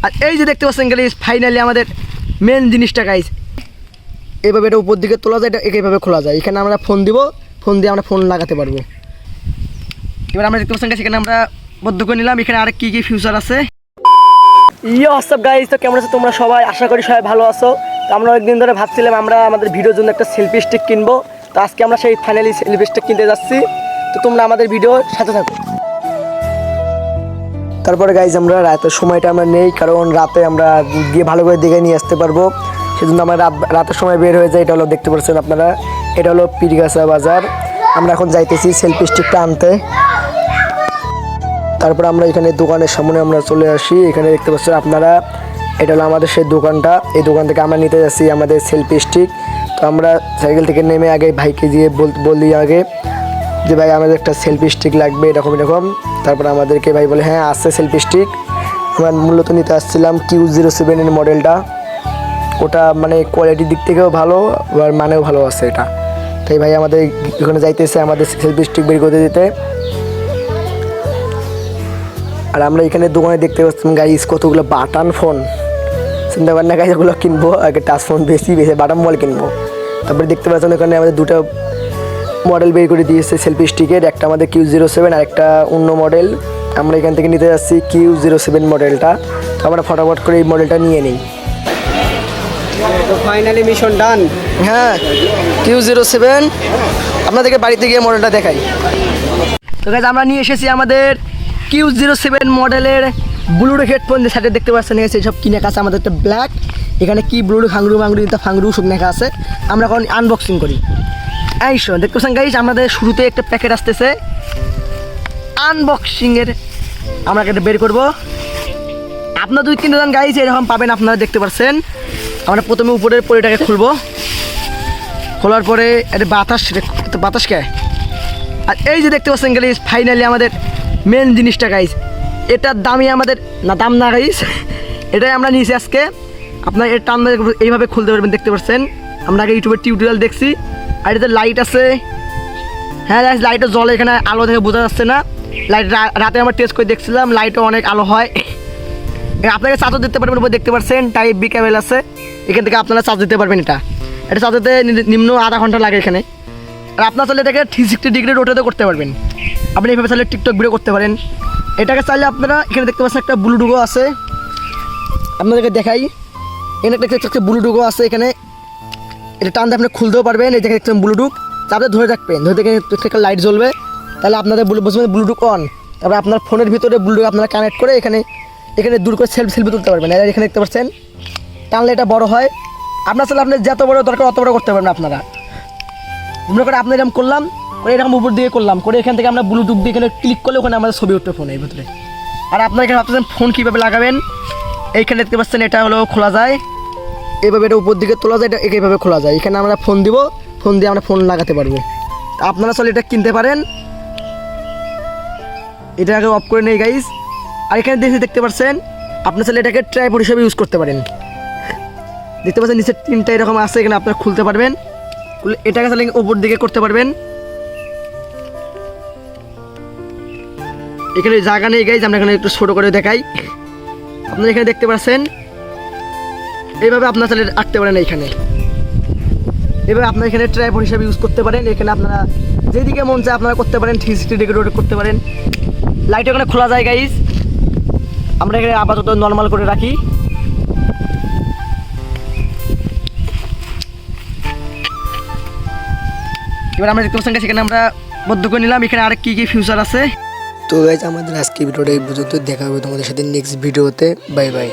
আর এই যে দেখতে পাচ্ছেন গাইস ফাইনালি আমাদের মেন জিনিসটা গাইস, এইভাবে এটা উপর দিকে তোলা যায়, এটা এইভাবে খোলা যায়। এখানে আমরা ফোন দিব, ফোন দিয়ে আমরা ফোন লাগাতে পারবো। এবার আমরা দেখতে পাচ্ছেন গাইস এখানে আমরা বদ্ধ করে নিলাম। এখানে আর কি কি ফিউচার আছে। হোয়াটসঅ্যাপ গাইস, তো কেমন আছো তোমরা সবাই? আশা করি সবাই ভালো আছো। তো আমরা অনেকদিন ধরে ভাবছিলাম আমরা আমাদের ভিডিওর জন্য একটা সেলফি স্টিক কিনবো। তো আজকে আমরা সেই ফাইনালি সেলফি স্টিক কিনতে যাচ্ছি। তো তোমরা আমাদের ভিডিওর সাথে থাকো। তারপরে গাইজ আমরা রাতের সময়টা আমরা নেই, কারণ রাতে আমরা গিয়ে ভালো করে দেখে নিয়ে আসতে পারবো, সেজন্য আমরা রাতের সময় বের হয়ে যাই। এটা হলো দেখতে পাচ্ছেন আপনারা, এটা হলো পীরগাছা বাজার। আমরা এখন যাইতেছি সেলফি স্টিকটা আনতে। তারপর আমরা এখানে দোকানের সামনে আমরা চলে আসি। এখানে দেখতে পাচ্ছেন আপনারা, এটা হলো আমাদের সেই দোকানটা। এই দোকান থেকে আমরা নিতে যাচ্ছি আমাদের সেলফি স্টিক। তো আমরা সাইকেল থেকে নেমে আগে ভাইকে গিয়ে বলি আগে যে ভাই আমাদের একটা সেলফি স্টিক লাগবে এরকম এরকম। তারপর আমাদেরকে ভাই বলে হ্যাঁ আসছে সেলফি স্টিক। আমরা মূলত নিতে আসছিলাম Q07 এর মডেলটা। ওটা মানে কোয়ালিটির দিক থেকেও ভালো আর মানেও ভালো আছে এটা। তাই ভাই আমাদের এখানে যাইতেছে আমাদের সেলফি স্টিক বের করে দিতে। আর আমরা এখানে দোকানে দেখতে পাচ্ছি গাইস কতগুলো বাটন ফোন। চিন্তা করেন না গাইস, এগুলো কিনবো আগে, টাচ ফোন বেশি বাটন মোবাইল কিনবো। তারপরে দেখতে পাচ্ছেন এখানে আমাদের দুটো মডেল বের করে দিয়েছে সেলফি স্টিকের, একটা আমাদের Q07 আর একটা অন্য মডেল। আমরা এখান থেকে নিতে যাচ্ছি Q07 মডেলটা। তো আমরা ফটাফট করে এই মডেলটা নিয়ে নিই। তো ফাইনালি মিশন ডান। হ্যাঁ Q07 আপনাদেরকে বাড়িতে গিয়ে মডেলটা দেখাই। তো গাইস আমরা নিয়ে এসেছি আমাদের Q07 মডেলের ব্লুটুথ হেডফোন। যে সাইডে দেখতে পাচ্ছেন এই সব কিনে কাছে আমাদের একটা ব্ল্যাক, এখানে কি ব্লুটুথ ফাংরু সব লেখা আছে। আমরা এখন আনবক্সিং করি। এই শোন দেখতে পাচ্ছেন গাইস আমাদের শুরুতে একটা প্যাকেট আসতেছে আনবক্সিংয়ের। আমরা এটা বের করবো। আপনারা যদি কিনতে যান গাইস এরকম পাবেন, আপনারা দেখতে পাচ্ছেন। আমরা প্রথমে উপরের পলিটাকে খুলবো, খোলার পরে এটা বাতাস খায়। আর এই যে দেখতে পাচ্ছেন গাইস ফাইনালি আমাদের মেন জিনিসটা গাইস, এটার দামই আমাদের দাম না গাইস, এটাই আমরা নিয়েছি আজকে। আপনার এর টান এইভাবে খুলতে পারবেন, দেখতে পাচ্ছেন। আমরা আগে ইউটিউবের টিউটোরিয়াল দেখছি। আর এটাতে লাইট আছে। হ্যাঁ গাইস লাইটও জ্বলে, এখানে আলো দেখে বোঝা যাচ্ছে না। লাইট রাতে আমরা টেস্ট করে দেখছিলাম, লাইটও অনেক আলো হয়। আপনাকে চার্জও দিতে পারবেন, উপরে দেখতে পাচ্ছেন টাইপ বি কেবল আছে, এখান থেকে আপনারা চার্জ দিতে পারবেন। এটা চার্জ দিতে নিম্ন আধা ঘন্টা লাগে এখানে। আর আপনার চাইলে এটাকে 360 ডিগ্রি রোটেটও করতে পারবেন। আপনি এইভাবে চাইলে টিকটক ভিডিও করতে পারেন। এটাকে চাইলে আপনারা এখানে দেখতে পাচ্ছেন একটা ব্লুটুথও আছে, আপনাদেরকে দেখাই। এখানে একটা ব্লুটুথও আছে, এখানে এটা টান দিয়ে আপনি খুলতেও পারবেন। এই দেখে দেখছেন ব্লুটুথ, তারপরে ধরে রাখবেন, ধরে থেকে একটা লাইট জ্বলবে, তাহলে আপনাদের বুঝবেন ব্লুটুথ অন। তারপরে আপনার ফোনের ভিতরে ব্লুটুথ আপনারা কানেক্ট করে এখানে দূর করে সেলফি তুলতে পারবেন। এখানে দেখতে পাচ্ছেন টানলে এটা বড় হয়। আপনার চাইলে আপনি যত বড় দরকার অত বড় করতে পারবেন। আপনারা মনে করে আপনি এরকম করলাম করে এরকম উপর দিকে করলাম করে এখান থেকে আমরা ব্লুটুথ দিয়ে এখানে ক্লিক করলে ওখানে আমাদের ছবি উঠবে ফোনের ভিতরে। আর আপনারা এখানে ভাবতেছেন ফোন কীভাবে লাগাবেন, এইখানে দেখতে পাচ্ছেন এটা হলো খোলা যায়, এইভাবে এটা উপর দিকে তোলা যায়, এটা এইভাবে খোলা যায়। এখানে আমরা ফোন দিব, ফোন দিয়ে আমরা ফোন লাগাতে পারবো। আপনারা চলে এটা কিনতে পারেন। এটা আগে অফ করে নেই গাইস। আর এখানে দেখতে পাচ্ছেন আপনার চাইলে এটাকে ট্রাইপড হিসেবে ইউজ করতে পারেন। দেখতে পাচ্ছেন নিচে 3টা এরকম আছে, এখানে আপনারা খুলতে পারবেন। এটাকে চাইলে উপর দিকে করতে পারবেন। এখানে জায়গা নেই গাইস, আমরা এখানে একটু ছোটো করে দেখাই। আপনারা এখানে দেখতে পাচ্ছেন এইভাবে আপনারা চাইলে রাখতে পারেন। এইখানে এভাবে আপনারা এখানে ট্রাইপড হিসেবে ইউজ করতে পারেন। এখানে আপনারা যেদিকে মন চায় আপনারা করতে পারেন, 360 ডিগ্রি রোটেট করতে পারেন। লাইট ওখানে খোলা যায় গাইস। আমরা এখানে আপাতত নর্মাল করে রাখি। এবার আমরা দেখতে পাচ্ছেন সেখানে আমরা বদ্ধ করে নিলাম। এখানে আর কি কি ফিউচার আছে। তো গাইজ আমাদের আজকে ভিডিওটা এই পর্যন্ত, দেখা হবে তোমাদের সাথে নেক্সট ভিডিওতে। Bye bye.